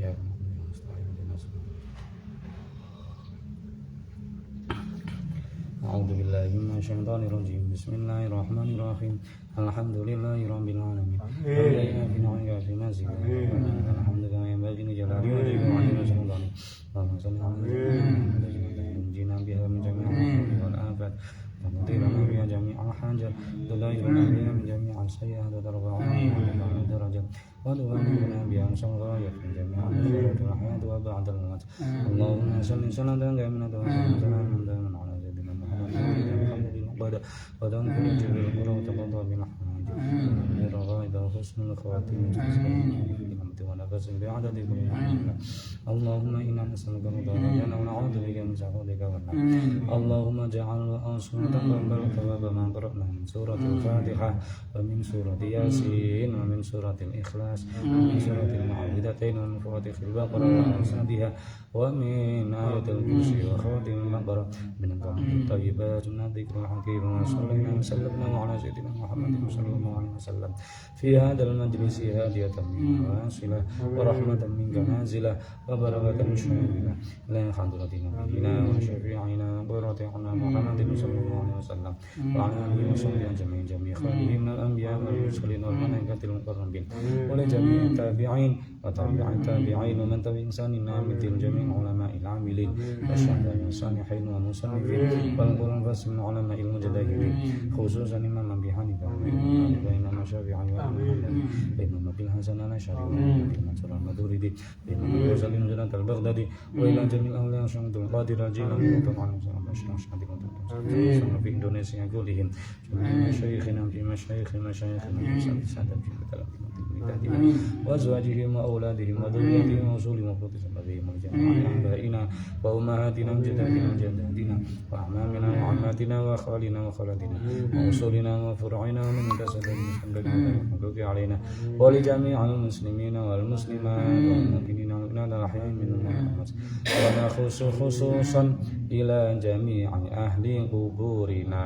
إياك نعبد وإياك نستعين اهدنا الصراط. أعوذ بالله من الشيطان الرجيم. بسم الله الرحمن الرحيم. الحمد لله رب العالمين. حمدا في نعمك في نازك الحمد كما ينبغي لجلال وجهك وعظيم سلطانك. اللهم صل على سيدنا محمد تنجينا بها من جميع الأمراض والآفات وتطير لنا بها جميع الحاجات تدايرنا بها من جميع السيئات وترفعنا بها الدرجات وتبلغنا بها أقصى الغايات من جميع الخيرات والحياة وبعد الموت. اللهم صل صلاة كاملة وسلاما دائما على سيدنا محمد محمد العبادة وتنفر جميع القرى وتقضى بالحوائج وتنفر الرغائب وحسن الخواتيم ونفس بعدد كل يوم. اللهم إنا نسألك رضا الجنة ونعوذ بك من سخطك والنار. اللهم اجعل وأنصر تقبل ثواب ما قرأنا من سورة الفاتحة ومن سورة ياسين ومن سورة الإخلاص ومن سورة المعوذتين ومن فواتح البقرة وأوسطها ومن آية الكرسي وخواتم البقرة من الكلام الطيبات من الذكر الحكيم. وصلينا وسلمنا على سيدنا محمد صلى الله عليه وسلم في هذا المجلس هادية منك واصلة ورحمة منك نازلة وبركة شاملة إلى حضرة نبينا وشفيعنا وقرة عنا محمد صلى الله عليه وسلم وعلى آله وصحبه أجمعين جميع خالقه من الأنبياء والمرسلين والملائكة المقربين ولجميع التابعين وتابع التابعين ومن تبع إحسان إلى يوم الدين جميع علماء العاملين والشهداء والصالحين والمصنفين والقرآن فاسم علماء المجتهدين خصوصا إمام أبي حنيفة وإمام الشافعي وإمام محمد وإمام أبي الحسن الأشعري وإمام منصور الماتريدي وإمام أبي سليم زناد البغدادي وإلى جميع الأولياء شمس القادر الجيلاني وطبعا في إندونيسيا كلهم مشايخنا في مشايخنا في سادة في مثلا وأزواجهم وأولادهم وذريتهم وأصولهم وفروض سببهم وجميع آبائنا وأمهاتنا وجداتنا وجداتنا وأعمامنا وعماتنا وخالنا وخالاتنا وأصولنا وفروعنا ومن انتسب المسلمين والمحقوق علينا ولجميع المسلمين والمسلمات والمؤمنين والمؤمنات الأحياء منهم والأموات ونخص خصوصا إلى جميع أهل قبورنا.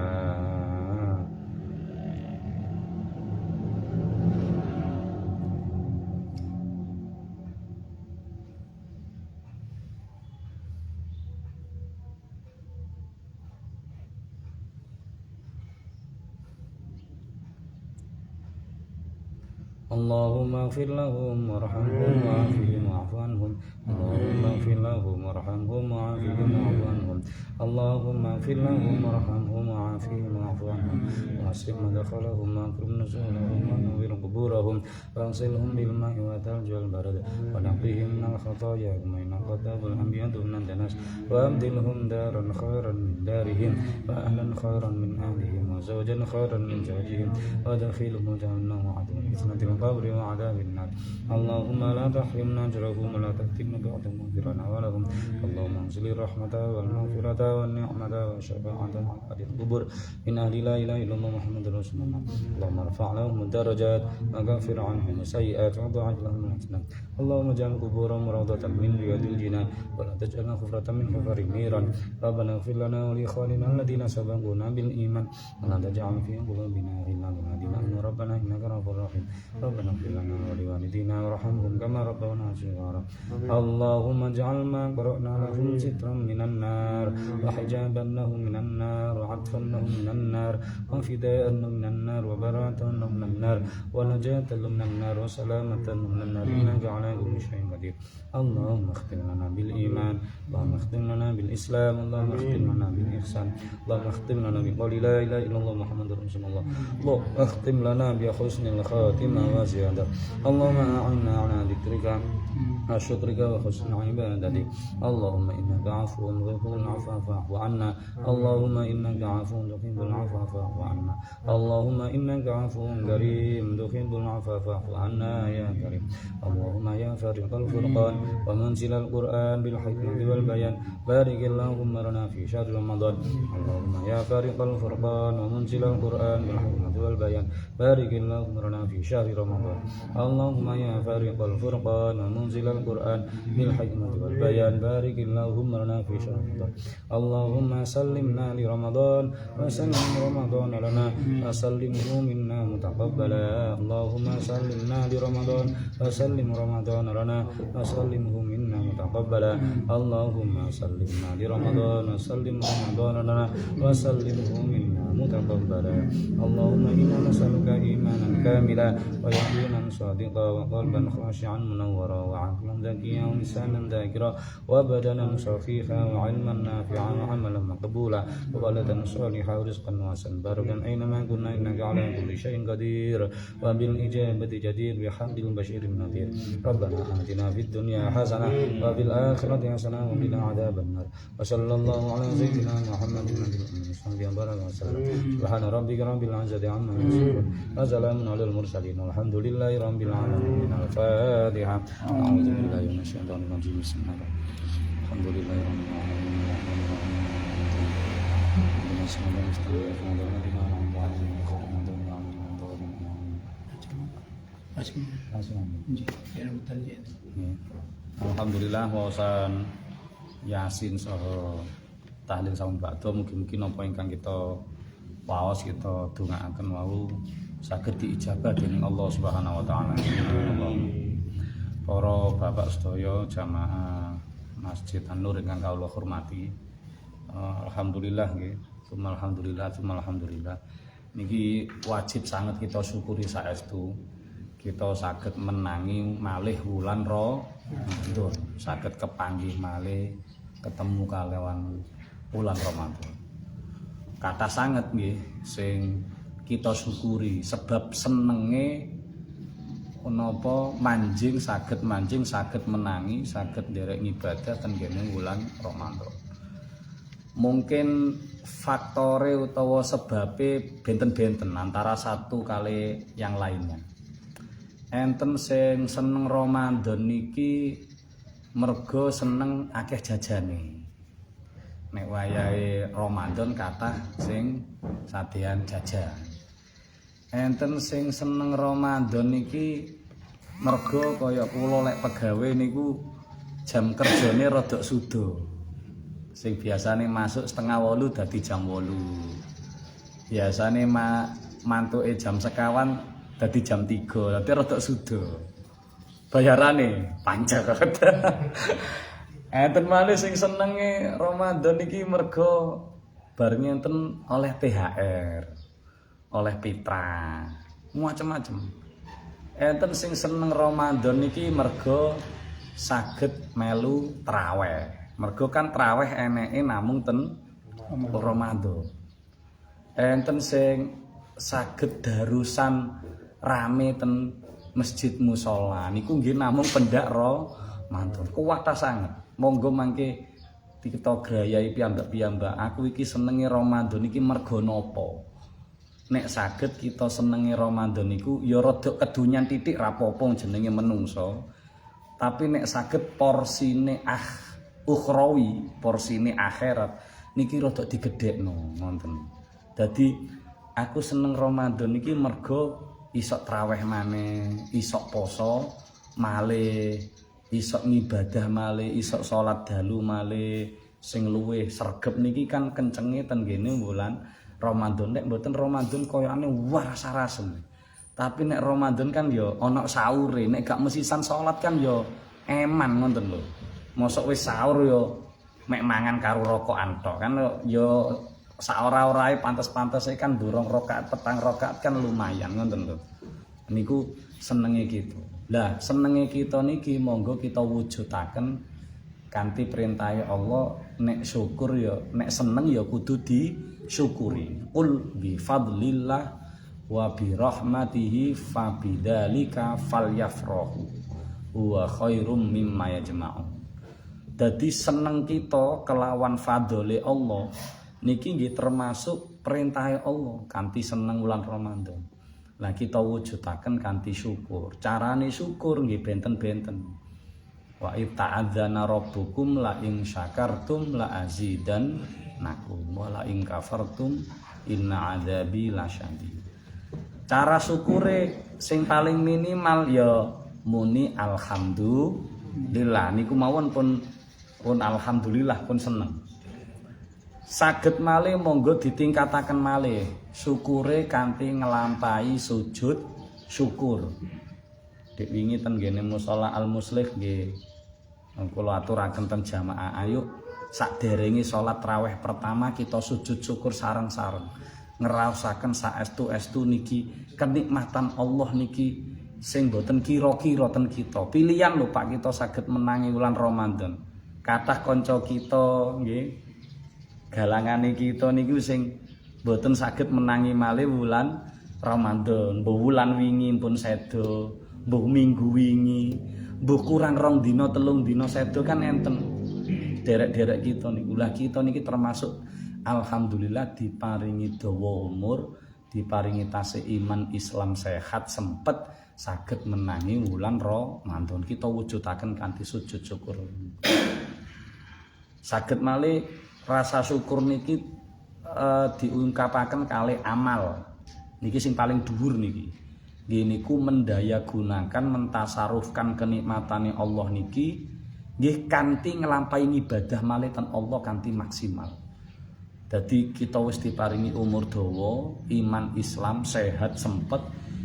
اللهم اغفر لهم وارحمهم وعافهم واعف عنهم. اللهم اغفر لهم وارحمهم وعافهم واعف عنهم. اللهم اغفر لهم وارحمهم وعافهم واعف عنهم واسع مدخلهم واكرم نزولهم ونور قبورهم واغسلهم بالماء والثلج والبرد ونقهم من الخطايا كما ينقى الأنبياء من الدنس وأبدلهم دارا خيرا من دارهم وأهلا خيرا من أهلهم وزوجا خيرا من زوجهم وادخلهم جهنم وعدم فتنة القبر وعذاب النار. اللهم لا تحرمنا أجرهم ولا تفتنا بعد مغفرنا ولهم. اللهم انزل الرحمة والمغفرة والنعمة والشفاعة على أهل القبور من أهل لا إله إلا الله محمد رسول الله. اللهم ارفع لهم الدرجات وكفر عنهم السيئات وضاعف لهم الحسنات. اللهم اجعل قبورهم روضة من رياض الجنان ولا تجعلنا حفرة من حفر النيران. ربنا اغفر لنا ولإخواننا الذين سبقونا بالإيمان ولا تجعل في قلوبنا غلا للذين آمنوا ربنا إنك رؤوف رحيم. ربنا اغفر لنا ولوالدينا وارحمهم كما ربونا صغارا. اللهم اجعل ما قرأنا لهم سترا من النار وحجابا لهم من النار وعطفا لهم من النار وفداء لهم من النار وبراءة لهم من النار ونجاة لهم من النار وسلامة لهم من النار إنك على كل شيء قدير. اللهم اختم لنا بالإيمان. اللهم اختم لنا بالإسلام. اللهم اختم لنا بالإحسان. اللهم اختم لنا بقول لا إله إلا الله محمد رسول الله. اللهم اختم لنا بحسن الخاتمة وزيادة. اللهم أعنا على ذكرك وشكرك وحسن عبادتك. اللهم إنك عفو تحب العفو فاعف عنا. اللهم إنك عفو تحب العفو فاعف عنا. اللهم إنك عفو كريم تحب العفو فاعف عنا يا كريم. اللهم يا فارق الفرقان ومنزل القرآن بالحكمة والبيان بارك اللهم لنا في شهر رمضان. اللهم يا فارق الفرقان ومنزل القرآن بالحكمة والبيان بارك اللهم لنا في شهر رمضان. اللهم يا فارق الفرقان ومنزل القرآن بالحكمة والبيان بارك اللهم لنا في شهر رمضان. اللهم سلمنا لرمضان وسلم رمضان لنا وسلمه منا متقبلا اللهم سلمنا لرمضان وسلم رمضان لنا وسلمه منا متقبلا اللهم سلمنا لرمضان وسلم رمضان لنا وسلمه منا متقبلا اللهم إنا نسألك إيمانا كاملا ويقينا صادقا وقلبا خاشعا منورا وعقلا ذكيا ولسانا ذاكرا وبدنا صفيحا وعلما نافعا وعملا مقبولا وولدا صالحا ورزقا واسعا باركا أينما كنا إنك على كل شيء قدير وبالإجابة جدير بحمد البشير النذير ربنا آتنا في الدنيا حسنة وفي الآخرة حسنة وقنا عذاب النار وصلى الله على سيدنا محمد النبي الأمي وبارك وسلم سبحان ربك رب العزة عما يصفون وسلام على المرسلين والحمد لله رب العالمين الفاتحة أعوذ بالله من الشيطان الرجيم بسم الله الحمد لله رب العالمين Alhamdulillah wawasan Yasin saha tahlil sampun bakdo mugi-mugi napa ingkang kita waos kita dongaaken wau saged diijabah dening Allah Subhanahu wa taala. Para bapak sedaya jamaah Masjid An-Nur ingkang kawula hormati. Alhamdulillah nggih. Alhamdulillah. Niki wajib sangat kita syukuri saestu. Kita saged menangi malih wulan Ramadan, saged kepanggih malih ketemu kalewan wulan Ramadan. Kata sanget nggih sing kita syukuri sebab senenge menapa manjing saged menangi saged nderek ibadah ten kene wulan Ramadan. Mungkin faktore utawa sebabe benten-benten antara satu kali yang lainnya. Enten sing seneng Ramadan niki mergo seneng akeh jajane. Nek wayahe Ramadan kathah sing sadean jajan. Enten sing seneng Ramadan niki mergo kaya kula lek pegawe niku jam kerjane rada suda. Sing biasane masuk 7:30 dadi jam 8. Biasane mantuke jam sekawan dadi jam 3, dadi rada suda. Bayarane panjang. Enten malih sing senenge Ramadan iki mergo bar ngenten oleh THR, oleh pitra, macam-macam. Enten sing seneng Ramadan iki mergo saged melu traweh. Mergo kan traweh eneke namung ten Ramadan. Enten sing saged darusan rame ten masjid musala niku nggih namung pendak Ramadan. Kuwata sanget. Monggo mangke kita grayai piyambak-piyambak. Aku iki senenge Ramadan iki mergo napa? Nek saged kita senenge Ramadan niku ya rada kedunyan titik rapopo jenenge menungso. Tapi nek saged porsine ukhrawi, porsine akhirat niki rada digedhekno ngoten. Dadi aku seneng Ramadan niki mergo isok traweh maneh, isok poso malih, isok ngibadah malih, isok salat dalu malih. Sing luwih sregep niki kan kencenge ten kene wulan Ramadan. Nek mboten Ramadan koyokane wah rasa-rasem. Tapi nek Ramadan kan ya ana sahure, nek gak mesisan salat kan ya eman ngoten lho. Mosok wis sahur ya mek mangan karo rokokan tok kan ya saora-orae pantes-pantese kan durung rakaat petang rakaat kan lumayan ngoten lho. Niku senenge gitu. Lah senenge kita niki monggo kita wujudaken kanthi perintah Allah. Nek syukur ya nek seneng ya kudu disyukuri. Qul bi fadlillah wa bi rahmatihi fabidzalika falyafrahu huwa khairum mimma yajma'un. Dadi seneng kita kelawan fadhole Allah niki nggih termasuk perintah Allah kanthi seneng wulan Ramadan. Lah kita wujudaken kanthi syukur. Carane syukur nggih benten-benten. Wa ta'adzana rabbukum la in syakartum la azidannakum wa la in kafartum inna adzabi lasyadid. Cara syukure sing paling minimal ya muni alhamdulillah niku mawon pun alhamdulillah pun seneng. Saged malih monggo ditingkataken malih syukure kanthi nglampahi sujud syukur. Dik wingi ten ngene musala Al Muslih nggih kula aturaken ten jamaah ayo sakderenge salat raweh pertama kita sujud syukur sareng-sareng ngraosaken saestu-estu niki kenikmatan Allah niki sing boten kira-kira ten kita. Pilihan lho Pak kita saged menangi wulan Ramadan. Kathah kanca kita nggih galangane kita niku sing boten saged menangi malih wulan Ramadan. Mbuh wulan wingi pun sedo, mbuh minggu wingi, mbuh kurang 2 dina 3 dina sedo kan enten. Derek-derek kita niku. Lah kita niki termasuk alhamdulillah diparingi dawa umur, diparingi tasih iman Islam sehat sempet saged menangi wulan Ramadan. Kita wujudaken kanthi sujud syukur. Saged malih rasa syukur niki diungkapaken kalih amal. Niki sing paling dhuwur niki. Nggih niku mendayagunakan mentasarufkan kenikmatane Allah niki nggih kanthi nglampahi ibadah malih ten Allah kanthi maksimal. Dadi kita wis diparingi umur dawa, iman Islam sehat sempet,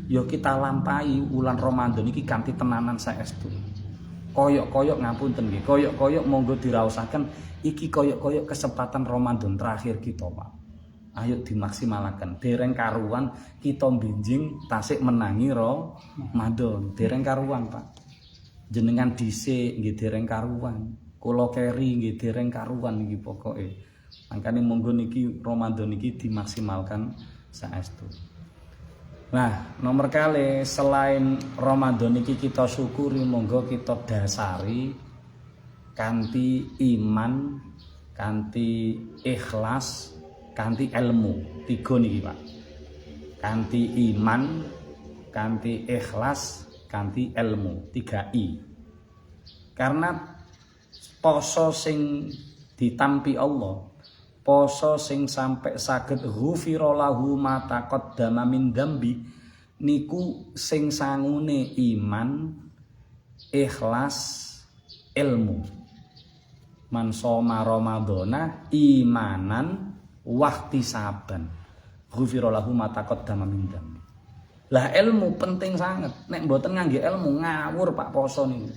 ya kita lampahi wulan Ramadan iki kanthi tenanan saestu. Koyok-koyok ngapunten nggih, koyok-koyok monggo diraosaken iki koyok-koyok kesempatan Ramadan terakhir kita, Pak. Ayo dimaksimalaken. Dereng karuan kita benjing tasik menangi Ramadan. Dereng karuan, Pak. Jenengan dhisik nggih dereng karuan. Kula keri nggih dereng karuan niki pokoke. Mangkane monggo niki Ramadan niki dimaksimalkan saestu. Nah, nomor kali selain Ramadan iki kita syukuri monggo kita dasari kanthi iman, kanthi ikhlas, kanthi ilmu. 3 niki, Pak. Kanthi iman, kanthi ikhlas, kanthi ilmu. 3I. Karena poso sing ditampi Allah, poso sing sampai saged ghufira lahu ma taqaddama min dzambi niku sing sangune iman, ikhlas, ilmu. Man shoma ramadhana imanan wahtisaban ghufira lahu ma taqaddama min dzambi. Lah ilmu penting sangat. Nek mboten ngangge ilmu ngawur Pak poso niku.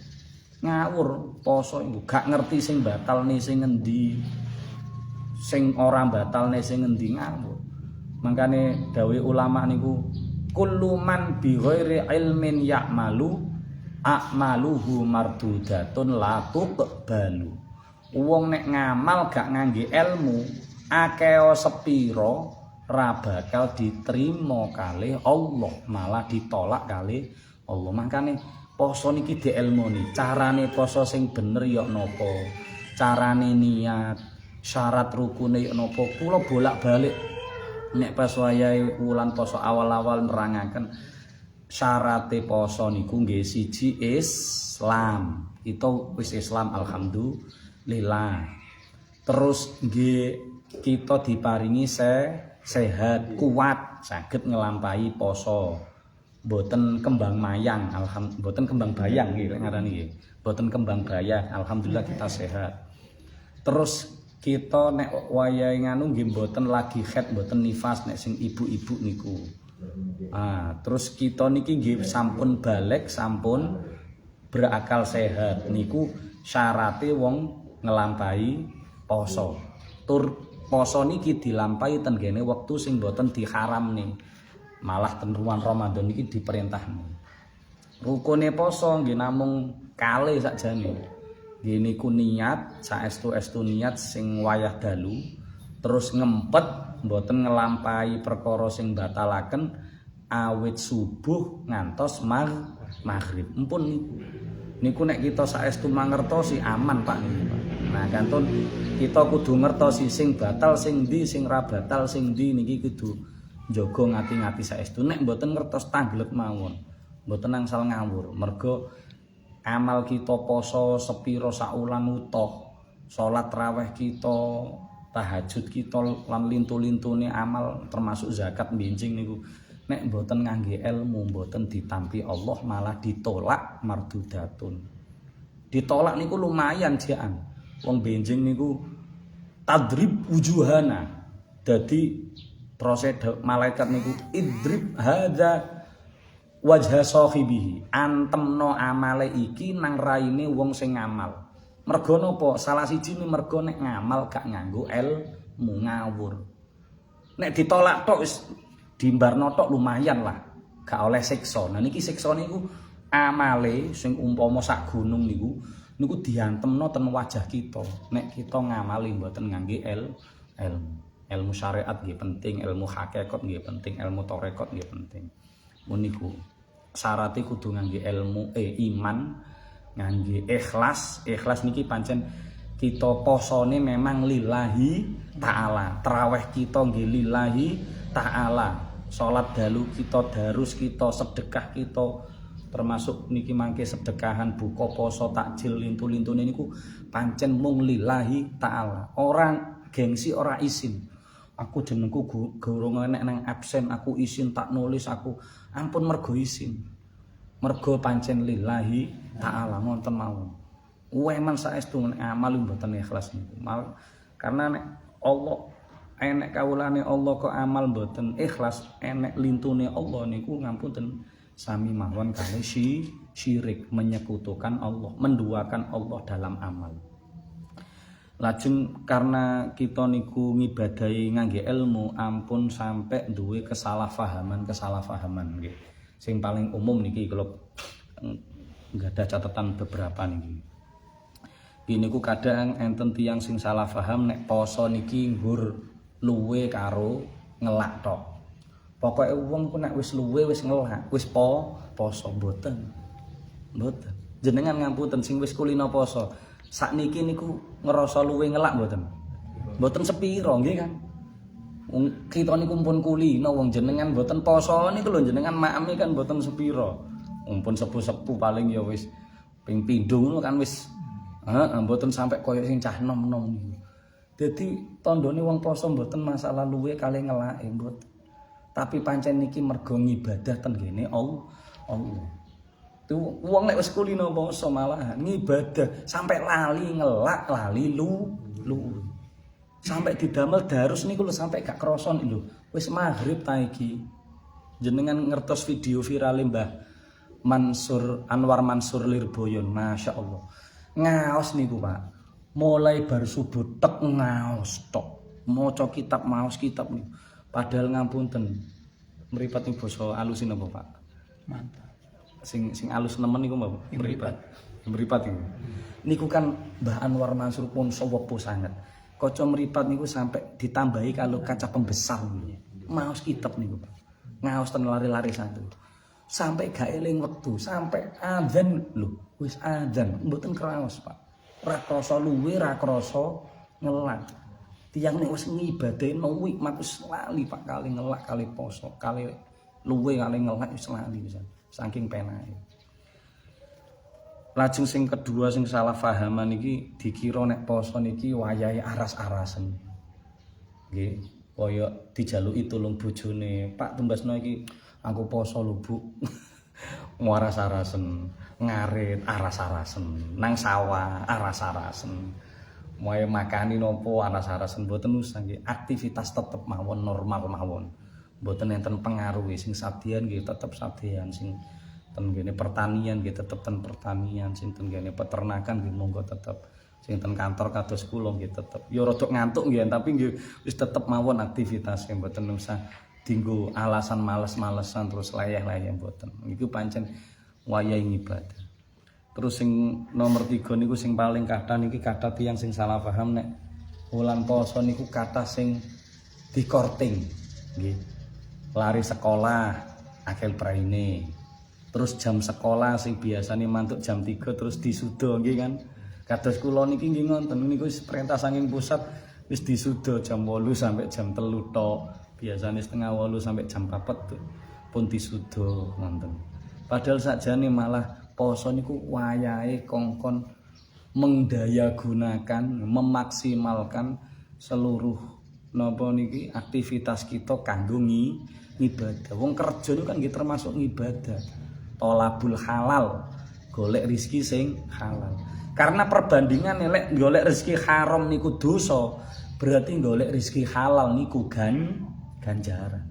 Ngawur poso niku gak ngerti sing batalne sing ngendi. Sing ora batalne sing ngendi ngawur. Mangkane dawuh ulama niku kullu man bi ghairi ilmin ya'malu a'maluhu mardudatun la tuqbalu. Wong nek ngamal gak ngangge ilmu akeh sepiro ra bakal diterima kalih Allah, malah ditolak kalih Allah. Mangkane poso niki dielmoni, carane poso sing bener ya napa, carane niat, syarat rukune ya napa. Kula bolak-balik nek pas wayahe wulan poso awal-awal nerangaken syarate poso niku nggih siji Islam. Itu wis Islam alhamdulillah. Terus nggih kita diparingi sehat, kuat, saged ngelampahi poso. Boten kembang mayang, boten kembang bayang nggih ngarani nggih. Boten kembang bayang, alhamdulillah kita sehat. Terus kita nek wayahe nganu nggih boten lagi haid, boten nifas nek sing ibu-ibu niku. Terus kita niki nggih sampun balik, sampun berakal sehat niku syarate wong ngelampahi poso. Poso niki dilampahi ten kene wektu sing boten diharamne. Malah ten ruang Ramadan niki diperintahne. Rukune poso nggih namung kalih sakjane. Nggih niku niat, saestu-estu niat sing wayah dalu, terus ngempet boten ngelampahi perkara sing batalaken awit subuh ngantos maghrib. Empun niku nek kita saestu mangertosi aman Pak niku, Pak. Nah, kantun kita kudu ngertosi sing batal sing ndi, sing ra batal sing ndi niki kudu njaga ngati-ngati saestu. Nek mboten ngertos tanglet mawon, mboten angsal ngawur. Mergo amal kita poso sepiro saulan utuh, salat raweh kita, tahajud kita lan lintu-lintune amal termasuk zakat benjing niku. Nek mboten ngangge ilmu, mboten ditampi Allah malah ditolak mardudatun. Ditolak niku lumayan jian. Wong benjing niku tadrib wujuhana. Dadi proses malaikat niku idrib hadza wajha sahibihi, antemno amale iki nang raine wong sing ngamal. Mergo napa? Salah siji mergo nek ngamal gak nganggo ilmu ngawur. Nek ditolak tok wis dimbarno tok lumayan lah, gak oleh siksa. Nah niki siksa niku amale sing umpama sak gunung niku diantemno ten wajah kita. Nek kita ngamali mboten ngangge ilmu syariat nggih penting, ilmu hakikat nggih penting, ilmu tarekat nggih penting. Meniku syaratnya kudu ngangge ilmu iman, ngangge ikhlas. Ikhlas niki pancen kita posone memang lillahi ta'ala, tarawih kita nggih lillahi ta'ala, salat dalu kita, darus kita, sedekah kita, termasuk niki mangke sedekahan, buka poso, takjil, lintu-lintune niku pancen mung lillahi ta'ala. Orang gengsi, ora isin. Aku jenengku gorong enek nang absen, aku isin tak nulis, aku ampun mergo isin. Mergo pancen lillahi ta'ala ngoten mawon. Weman saestu amal mboten ikhlas niku. Karena nek Allah enek kawulane Allah kok amal mboten ikhlas, enek lintune Allah niku ngapunten sami mawon kali syirik, menyekutukan Allah, menduakan Allah dalam amal. Lajeng karena kita niku ngibadahi ngangge ilmu, ampun sampai duwe kesalahpahaman nggih. Sing paling umum niki kalau enggak ada catatan beberapa niki. Niku kadang enten tiyang sing salah paham nek poso niki nggur luwe karo ngelak tok. Pokoke wong ku nek wis luwe wis ngelak, wis poso mboten. Mboten. Jenengan ngapunten sing wis kulino poso. Sakniki niku ngerasa luwe ngelak mboten? Mboten sepiro nggih kan. Kita niku pun kulino wong jenengan mboten poso niku lho jenengan maami kan mboten sepiro. Mumpun sepuh-sepuh paling ya wis ping pindho ngono kan wis mboten sampai koyo sing cah nom-nom niku. Dadi tandane wong poso mboten masalah luwe kali ngelake mboten. Tapi pancen niki mergo ngibadah ten kene Allah. Wong nek wis kulino poso malah ngibadah sampai lali ngelak, lali lu. Sampai didamel darus niku lho sampai gak krasa lho. Wis maghrib ta iki. Jenengan ngertos video viral Mbah Mansur Anwar Mansur Lirboyon, Masya Allah. Ngaos niku Pak. Mulai bar subuh tek ngaos tok. Maca kitab maos kitab niku. Padahal ngapunten. Mripat ing basa alusin apa Pak? Mantap. Sing alus nemen niku Mbak mripat niku. Niku kan Mbah Anwar Mansur pun sewepo sanget. Kaca mripat niku sampai ditambahi kalau kaca pembesar niku. Maos kitab niku Pak. Ngaos ten lari-lari satu. Sampai gak eling wektu, sampai adzan lho, wis adzan mboten kraos Pak. Ora krasa luwe, ora krasa ngelak. Tiyang nek wis ngibadahno nikmat wis lali Pak, kali ngelak, kali poso, kali luwe, kali ngelak wis lali pisan. Saking penake. Lajeng sing kedua sing salah pahaman iki dikira nek poso niki wayahe aras-arasen. Nggih, kaya dijaluki tulung bojone, Pak tumbasno iki aku poso lho Bu. Waras-arasen, ngarit aras-arasen, nang sawah aras-arasen. Moe makani nopo aras-arasen mboten usah nggih, aktivitas tetep mawon normal mawon. Mboten enten pengaruh sing sadean nggih tetep sadean, sing ten kene pertanian nggih tetep ten pertanian, sing ten kene peternakan nggih monggo tetep, sing ten kantor kados kula nggih tetep. Ya rada ngantuk nggih tapi nggih wis tetep mawon aktivitas sing mboten usah dinggo alasan males-malesan terus layah-layah mboten. Niku pancen wayahe ibadah. Terus sing nomor 3 niku sing paling kathah niki kathah tiyang sing salah paham nek wulan poso niku kathah sing dikorting nggih. Lari sekolah akhir praine. Terus jam sekolah sing biasane mantuk jam 3 terus disuda nggih kan. Kados kula niki nggih ngoten niku wis perintah saking pusat wis disuda jam 8 sampai jam 3 tok. Biasane setengah 8 sampai jam 4 pun disuda ngoten. Padahal sakjane malah poso niku wayahe kongkon mendayagunakan, memaksimalkan seluruh napa niki aktivitas kita kanggo ibadah. Wong kerja niku kan nggih termasuk ibadah. Tolabul halal, golek rezeki sing halal. Karena perbandingan lek golek rezeki haram niku dosa, Berarti golek rezeki halal niku ganjaran.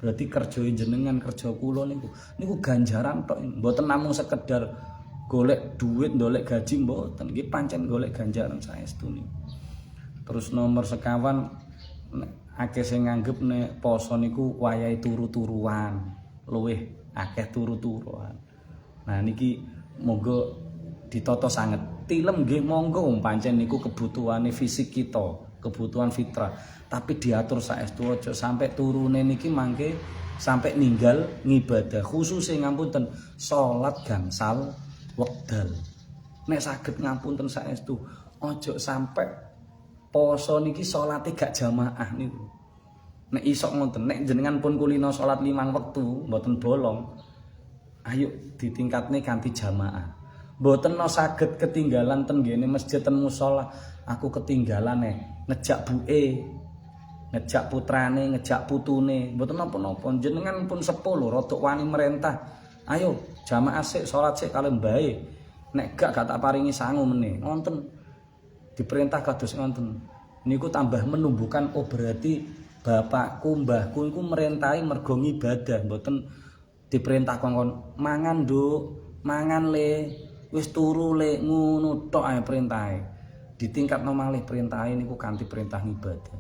Berarti kerja jenengan kerja kula niku ganjaran tok. Mboten namung sekedar golek duit, golek gaji mboten. Nggih pancen golek ganjaran saestu niku. Terus nomor sekawan akeh sing nganggep nek poso niku wayahe turu-turuan, luwih akeh turu-turuan. Nah niki monggo ditata sanget. Tilem nggih monggo pancen niku kebutuhane fisik kita, kebutuhan fitrah. Tapi diatur saestu aja sampai turune niki mangke sampai ninggal ngibadah khusus ngapunten salat gangsal wekdal. Nek saged ngapunten saestu aja sampai poso niki salate gak jamaah niku. Nek iso ngoten, nek jenengan pun kulino salat 5 wektu mboten bolong. Ayo ditingkatne kanthi jamaah. Mboten no saged ketinggalan ten ngene masjid ten musala. Aku ketinggalan ngejak buke, ngejak putrane, ngejak putune. Mboten napa-napa. Jenengan pun 10 rodok wani merentah. Ayo jamaah sik salat sik kalih mbae. Nek gak tak paringi sangu meneh. Ngonten diperintah kados ngoten. Niku tambah menumbuhkan berarti bapakku, mbahku iku merintahi mergo ngibadah, mboten diperintah kongkon mangan nduk, mangan le, wis turu le, ngono tok ae perintahe. Ditingkatno malih perintahe niku kanthi perintah ngibadah.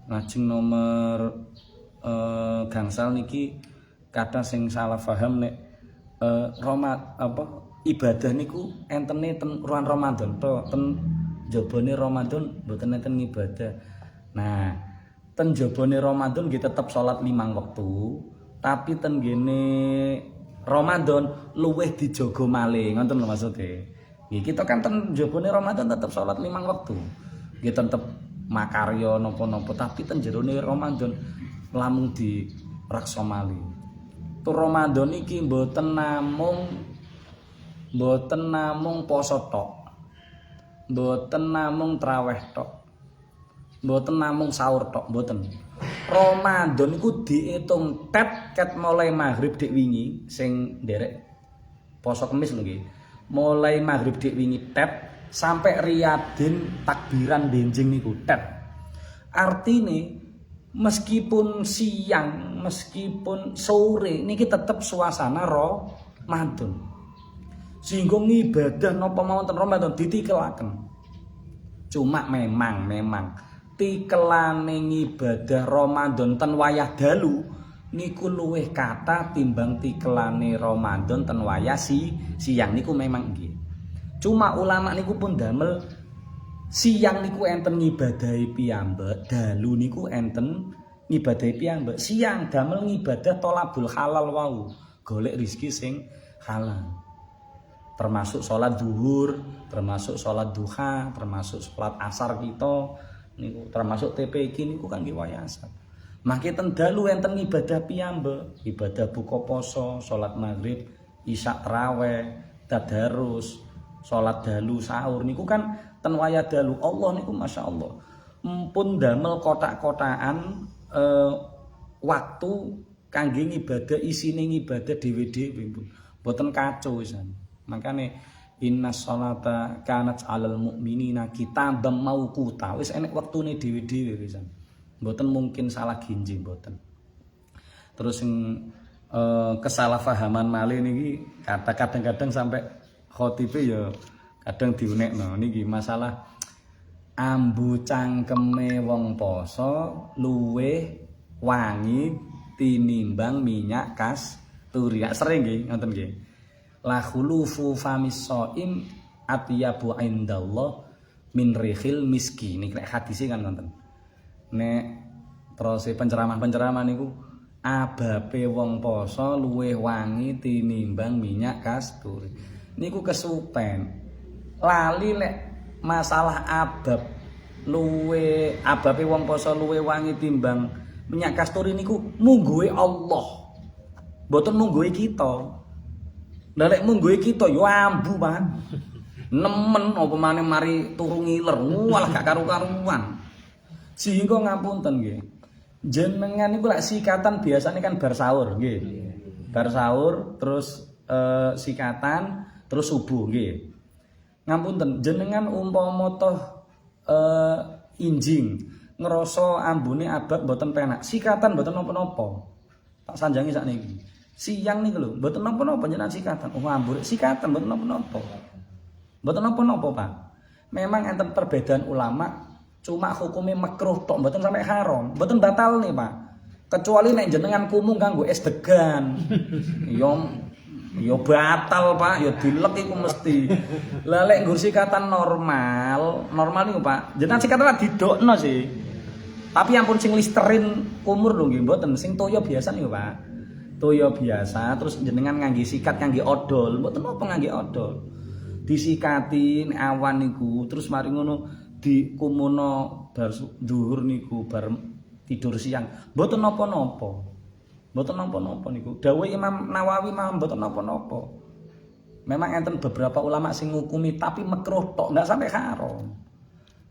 Lajeng nomor gangsal niki kadang sing salah paham nek ibadah niku entene ten ruang Ramadan to, ten jabane Ramadan mboten enten ngibadah. Nah, ten jabane Ramadan nggih tetep salat 5 wektu, tapi ten gene Ramadan luwih dijaga malih, ngoten lho maksude. Nggih kita kan ten jabane Ramadan tetep salat 5 wektu. Nggih tetep makarya napa-napa, tapi ten jerone Ramadan lamun direksa malih. Tu Ramadan iki mboten namung poso tok. Mboten namung traweh tok. Mboten namung sahur tok, mboten. Ramadan iku diitung ket mulai maghrib dik wingi sing nderek poso Kamis lho nggih. Mulai maghrib dik wingi tet sampai riyadin takbiran benjing niku tet. Artine meskipun siang, meskipun sore niki tetep suasana Ramadan. Sehingga ngibadah napa mawon Ramadan ditikelaken. Cuma memang tikelane ngibadah Ramadan ten wayah dalu niku luwih kata timbang tikelane Ramadan ten wayah siang niku memang nggih. Cuma ulama niku pun damel siang niku enten ngibadahi piyambak, dalu niku enten ngibadahi piyambak. Siang damel ngibadah tholabul halal wau, golek rezeki sing halal. Termasuk sholat zuhur, termasuk sholat duha, termasuk sholat asar kita, niku termasuk TPQ niku kan diwayasan. Mangke ten dalu enten ibadah piyambak, ibadah buka poso, sholat maghrib, isya taraweh, tadarus, sholat dalu sahur niku kan ten wayah dalu. Allah niku masya Allah pun damel kotak-kotakan waktu kangge ibadah, isine ibadah dhewe-dhewe pun boten kacau wisan. Makane inna sholata kanat alal mu'minina kitaban mauquta. Wis enek wektune dhewe-dhewe pisan. Mboten mungkin salah ginjing mboten. Terus sing kesalahpahaman malih niki kadang-kadang sampai khotibe ya kadang diunekno niki masalah ambu cangkeme wong poso luwih wangi tinimbang minyak kasturi. Sering nggih ngoten nggih. La khulufu famis shaim atyabu indallah min rihil miski. Niki nek hadise kan ngoten. Nek terus penceramah-penceramah niku abape wong poso luwih wangi tinimbang minyak kasturi. Niku kesupen. Lali lek masalah abab luwih abape wong poso luwih wangi timbang minyak kasturi niku mungguhe Allah. Mboten mungguhe kita. Lah lek mungguhe kita yo ambu pan. Nemen apa maneh mari turu ngiler, walah gak karu-karuan. Sehingga ngapunten nggih. Jenengan niku lek sikatan biasanya kan bar sahur nggih. Bar sahur terus sikatan terus subuh nggih. Ngapunten jenengan umpama toh injing, ngerasa ambune abab mboten penak, sikatan mboten napa-napa. Tak sanjangi sakniki. Siang niku lho, mboten napa-napa jenengan sikatan. Oh ambure sikatan mboten napa-napa. Mboten napa-napa, Pak. Memang enten perbedaan ulama, cuma hukumnya makruh tok, mboten sampai haram. Mboten batal nih, Pak. Kecuali nek jenengan kumung kanggo es degan. Yo batal, Pak, yo dilek iku mesti. Lah lek nggur sikatan normal niku, Pak. Jenengan sikatan didokno sih. Tapi ampun sing listerin kumur lho nggih mboten, sing toya biasa niku, Pak. Toya biasa terus jenengan ngangge sikat ngangge odol, mboten apa ngangge odol. Disikati nek awan niku, terus mari ngono dikumuno bar dhuwur niku bar tidur siang. Mboten napa-napa. Mboten napa-napa niku. Dawuh Imam Nawawi mah mboten napa-napa. Memang enten beberapa ulama sing ngukumi tapi makruh tok, enggak sampai haram.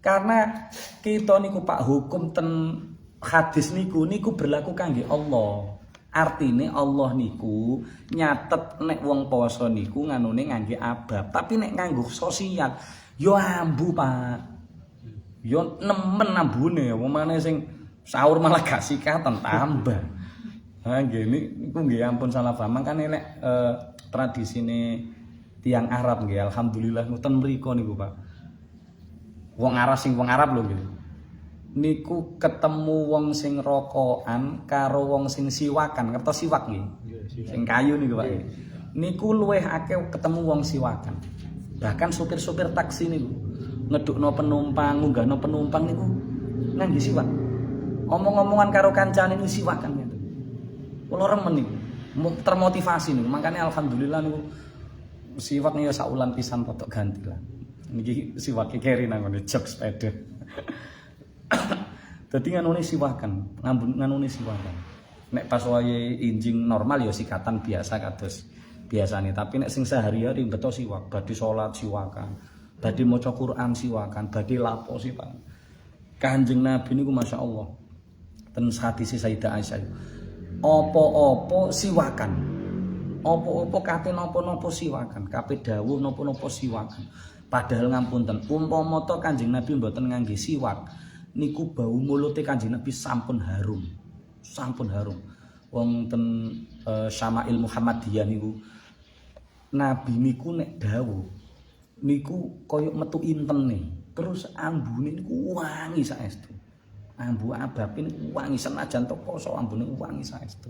Karena kita niku Pak hukum ten hadis niku berlaku kangge Allah. Artine Allah niku nyatet nek wong poso niku nganune ngangge abab, tapi nek nganggo sosial yo ambu, Pak. Yo nemen ambune, wong maneh sing sahur malah gak sikatan tambah. Nah, gini, niku nggih ampun salah paham kan nek tradisine tiang Arab nggih alhamdulillah ngoten mriku niku, Pak. Wong Arab lho nggih. Niku ketemu wong sing rokokan karo wong sing siwakan, ngertos siwak nggih. Sing kayu niku, Pak. Niku luweh akeh ketemu wong siwakan. Bahkan supir-supir taksi niku ngedukno penumpang, ngunggahno penumpang niku ngangge siwak. Omong-omongan karo kancane niku siwakan gitu. Kula remen niku, termotivasi niku. Makanya alhamdulillah niku siwak niku saulan pisan potok ganti lah. Niki siwake keri nang ngene jok sepeda. Dadi nganune siwakan, nganune siwakan. Nek pas wayahe injing normal ya sikatan biasa kados biasane, tapi nek sing sehari-hari beto siwak, badhe salat siwakan, badhe maca Quran siwakan, badhe lapo Pak. Kanjeng Nabi niku masyaallah. Ten hadis Sayyidah Aisyah. Apa-apa siwakan. Apa-apa kate napa-napa siwakan, kabeh dawuh napa-napa siwakan. Padahal ngapunten, umpama to Kanjeng Nabi mboten ngangge siwak, niku bau mulute Kanjeng Nabi sampun harum. Sampun harum. Wong ten Syama'il Muhammadiyah niku Nabi niku nek dawuh niku koyo metu intene, terus ambune niku wangi saestu. Ambu abape niku wangi senajan to poso ambune wangi saestu.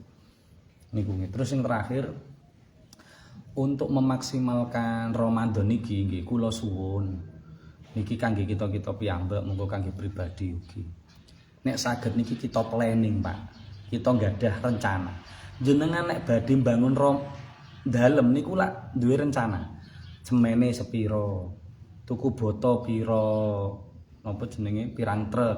Niku nggih. Terus yang terakhir untuk memaksimalkan Ramadan niki nggih kula suwun niki kangge kita-kita piyambak monggo kangge pribadi ugi. Nek saged niki kita planning, Pak. Kita nggadah rencana. Jenengan nek badhe mbangun dalem niku lak duwe rencana. Cemene sepiro, tuku boto piro, napa jenenge pirang truk,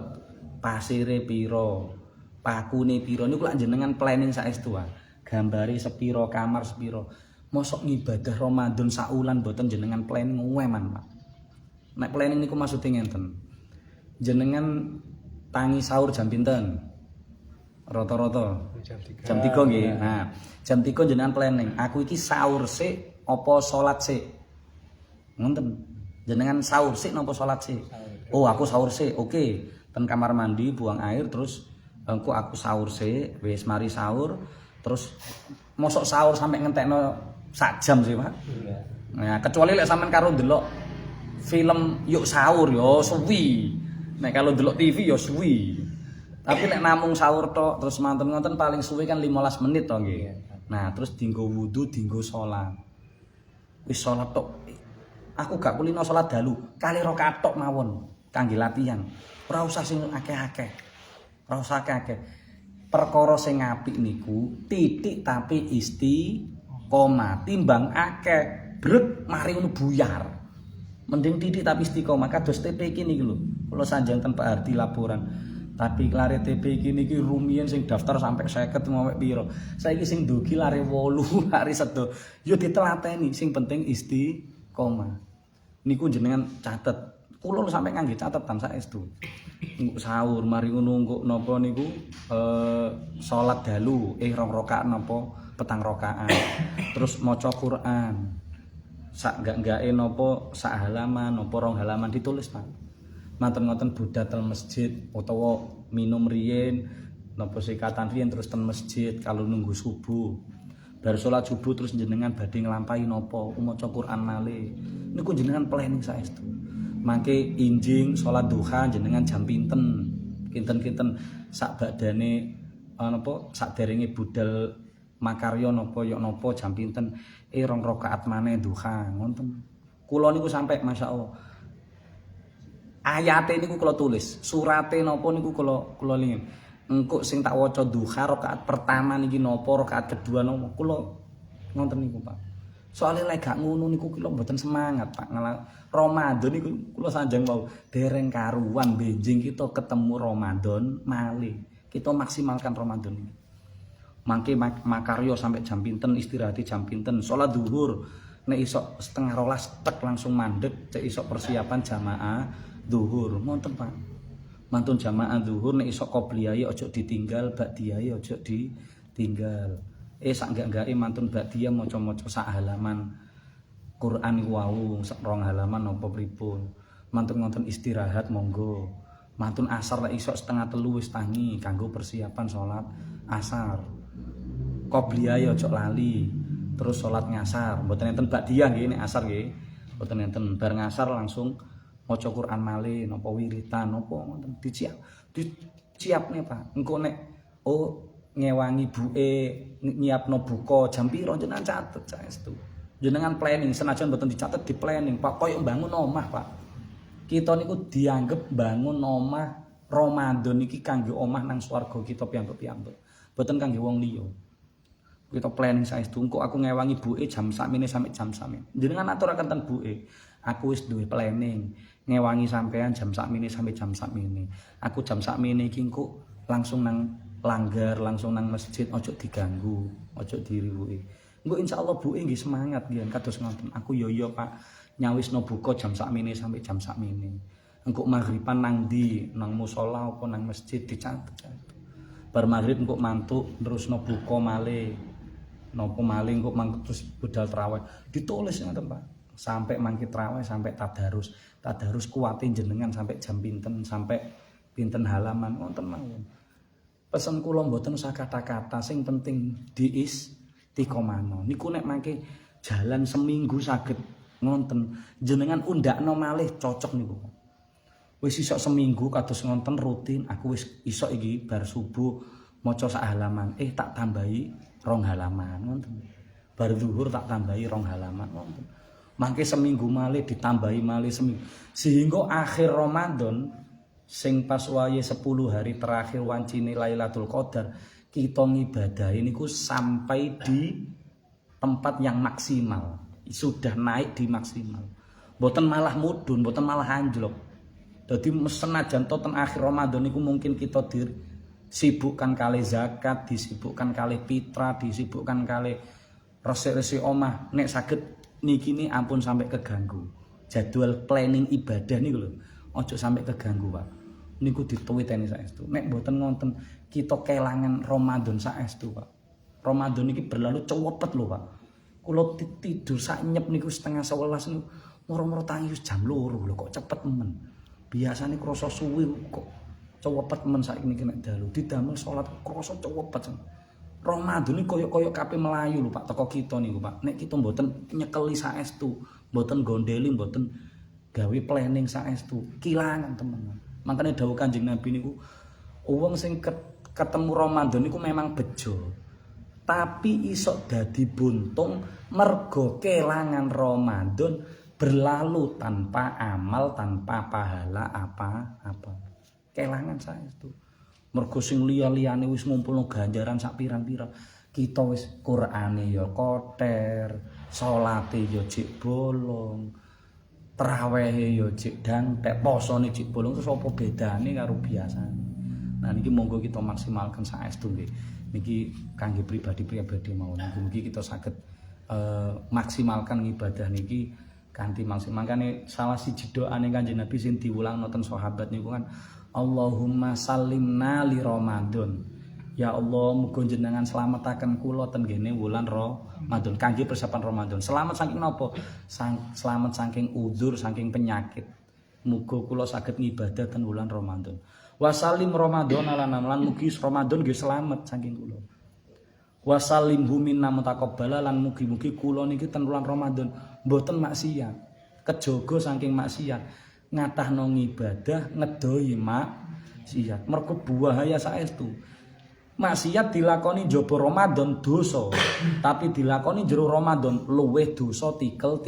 pasire piro, pakune piro niku lak jenengan planning saestu wae. Gambare sepiro, kamar sepiro. Mosok ngibadah Ramadan saulan boten jenengan planning weman, Pak. Nek planning niku maksudnya ngenten. Jenengan tangi sahur jam pinten? Rata-rata jam 3 nggih. Nah, jam 3 jenengan planning. Aku iki sahur sik apa salat sik? Ngoten. Jenengan sahur sik napa salat sik? Oh, aku sahur sik. Oke. Ten kamar mandi buang air terus engko aku sahur sik, wis mari sahur terus mosok sahur sampai ngentekno sak jam sih, Pak. Nah, kecuali lek sampean karo ndelok film yuk sahur yo suwi. Nek kalau ndelok TV yo suwi. Tapi nek namung sahur tok terus manten-manten paling suwi kan 15 menit to nggih. Nah, terus dinggo wudu, dinggo salat. Wis salat tok. Aku gak kulino salat dalu, kali rakaat tok mawon kangge latihan. Ora usah sing akeh-akeh. Ora usah akeh-akeh. Perkara sing apik niku titik tapi istiqomah timbang akeh brek mari ngono buyar. Mending titik tapi istiqomah kados TP iki niki lho. Kula sanjang ten Pak Hardi laporan. Tapi lare TP iki niki rumiyin sing daftar sampai 50 ngowek piro. Saiki sing ndugi lare 8, lare sedo. Yo ditelateni sing penting istiqomah. Niku jenengan catet. Kula sampai ngangge catetan saestu. Engko sahur mari ngono engko napa niku salat dalu 2 rakaat napa petang rakaat. Terus maca Quran. Sak enggak-enggake napa sak halaman napa 2 halaman ditulis, Pak. Manten ngoten budal ten masjid utawa minum riyin napa sikatan riyin terus ten masjid kalau nunggu subuh. Bar salat subuh terus jenengan badhe nglampahi napa maca Quran malih. Niku jenengan planning saestu. Mangke injing salat duha jenengan jam pinten? Kinten-kinten sak badane napa sakderenge budal makarya napa ya napa jam pinten 2 rakaat maneh duha ngoten. Kula niku sampai masyaallah ayate niku kula tulis, surate napa niku kula lingin. Engko sing tak waca duha rakaat pertama niki napa, rakaat kedua napa, kula ngoten niku, Pak. Soale lek gak ngono niku kula mboten semangat, Pak. Ramadan niku kula sanjang wau dereng karuan benjing kita ketemu Ramadan malih. Kita maksimalkan Ramadan ini. Mangke makarya sampai jam pinten, istirahati jam pinten, salat zuhur nek iso 11:30 tek langsung mandeg, cek iso persiapan jamaah zuhur, ngoten Pak. Mantun jamaah zuhur nek iso qobliyah aja ditinggal, ba'diyah aja ditinggal. Sak enggak-enggake mantun ba'diyah maca-maca sak halaman Quran iku wau, sak 2 halaman napa pripun. Mantun ngonten istirahat monggo. Mantun asar nek iso 2:30 wis tangi kanggo persiapan salat asar. Qobliyah aja lali. Terus salat ngasar, mboten enten ba'diyah nggih nek asar nggih. Mboten enten bar ngasar langsung maca Quran malih napa wiritan napa ngoten diciapne Pak. Engko nek ngewangi buke nyiapno buka jam pira jenengan catet saestu. Jenengan planning senajan mboten dicatet di planning Pak koyo mbangun omah Pak. Kita niku dianggep bangun omah Ramadan iki kanggo omah nang swarga kita piyambak-piyambak. Mboten kanggo wong liya. Kita planning saestu engko aku ngewangi buke jam sakmene sampai jam sakmene. Jenengan aturaken ten buke. Aku wis duwe planning ngewangi sampean jam sakmene sampai jam sakmene. Aku jam sakmene iki engko langsung nang langgar, langsung nang masjid, ojo diganggu, ojo diriwuki. Engko insyaallah buke nggih semangat nggih kados ngoten. Aku yo Pak nyawisno buka jam sakmene sampai jam sakmene. Engko maghriban nang ndi, nang musala apa nang masjid dicatet. Bar maghrib engko mantuk terusno buka malih. Napa malih engko terus budal traweh. Ditulis ngoten Pak. Sampai mangki traweh sampai tadarus. Tadarus kuwate jenengan sampai jam pinten, sampai pinten halaman ngoten mawon. Pesen kula mboten usah kata-kata, sing penting diistiqomahno. Niku nek mangke jalan seminggu saged ngonten, jenengan undakno malih cocok niku. Wis iso seminggu kados ngonten rutin, aku wis iso iki bar subuh maca sak halaman. Tak tambahi 2 halaman ngoten. Bar zuhur tak tambahi 2 halaman ngoten. Mangke seminggu malih ditambahi malih seminggu. Sehingga akhir Ramadan sing pas wae 10 hari terakhir wancine Lailatul Qadar, kita ngibadahi niku sampai di tempat yang maksimal. Sudah naik di maksimal. Mboten malah mudhun, mboten malah anjlok. Dadi senajan to ten akhir Ramadan niku mungkin kita disibukkan kali zakat, disibukkan kali fitrah, disibukkan kali resik-resik omah. Nek saged niki ni ampun sampai keganggu. Jadwal planning ibadah niku lho, ojo sampai keganggu, Pak. Niku dituwiteni saestu. Nek mboten ngonten kita kelangan Ramadan saestu, Pak. Ramadan iki berlalu cepet lho, Pak. Kula tidur sak nyep niku 10:30 niku moro-moro tangi wis jam 2 lho kok cepet men. Biasane krasa suwi kok cepet men saiki niki nek dalu. Didamel salat krasa cepet. Ramadan iki koyo-koyo kabeh melayu lho Pak teko kita niku, Pak. Nek kita mboten nyekeli saestu, mboten gondeli, mboten gawe planning saestu, kilangan temen. Makane dawuh Kanjeng Nabi niku wong sing ketemu Ramadan niku memang bejo. Tapi iso dadi buntung mergo kelangan Ramadan berlalu tanpa amal, tanpa pahala apa-apa. Kelangan saestu. Mergo sing liya-liyane wis ngumpulno ganjaran sak pirang-pirang. Kita wis Qur'ane ya koter, salate ya jek bolong, trawehe ya jek dantek, posone jek bolong, terus apa bedane karo biasane. Nah niki monggo kita maksimalkan saestu nggih. Niki kangge pribadi-pribadi mawon. Mugi kita saged maksimalkan ibadah niki kanthi maksimal. Makane salah siji doane Kanjeng Nabi sing diwulangno ten sahabat niku kan Allahumma salimna li Ramadan. Ya Allah, muga jenengan slametaken kula ten ngene wulan Ramadan kangge persiapan Ramadan. Selamat saking napa? Selamat saking udzur, saking penyakit. Muga kula saged ngibadah ten wulan Ramadan. Wasalim Ramadan lan mugi Ramadan nggih slamet saking kula. Wasalim minna mutaqabbala lan mugi-mugi kula niki ten wulan Ramadan mboten maksiat. Kejaga saking maksiat. Ngatahno ngibadah, ngedohi maksiat. Mergo bahaya saestu. Maksiat dilakoni jaba Ramadan dosa, tapi dilakoni jero Ramadan luwih dosa tikel.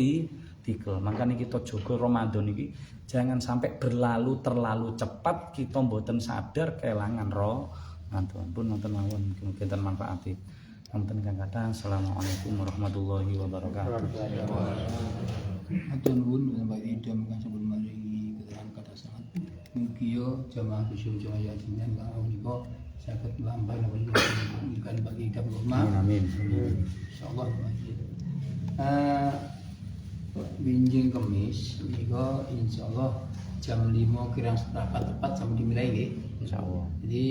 Makanya kita jaga Ramadan iki jangan sampai berlalu terlalu cepat kita mboten sadar kelangan Ramadan. Pun wonten mawon mungkin manfaati. Wonten kang kathah. Assalamualaikum warahmatullahi wabarakatuh. Atur nuwun Bapak Idam kang sampun maringi keterangan kata sangat. Mugi yo jamaah khusyuk jaya jenengan kang menika saged mlampahi napa kan bagi Idam rumah. Amin. Insyaallah. Binjing Kemis menika insyaallah jam 5 kirang seperempat tepat sampai dimulai nggih. Insyaallah. Jadi